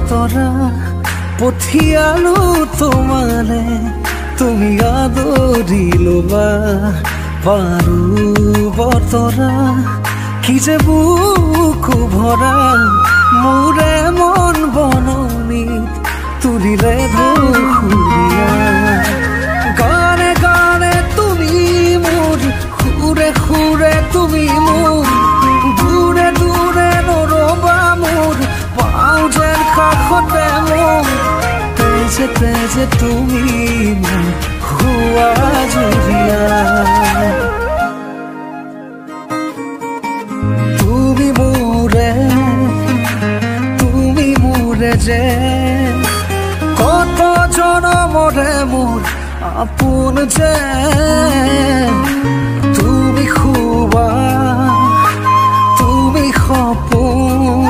বতৰা পঠিয়ালো তোমালে তুমি আদৰি ল'বা পাৰো বতৰা কি যে বুকু ভৰা মোৰে মন বননিত তুলিলে ধুসুৰিয়া গানে গানে তুমি মোৰ সুৰে সুৰে তুমি মোৰ দূৰে দূৰে নৰবা মোৰ পাওঁ যেন কাষতে মোৰ তেজে তেজে তুমি মোৰ হোৱা জুৰিয়া তুমি মোৰে যে কত জনমৰে মোৰ আপোন যে তুমি খুবা তুমি সপোন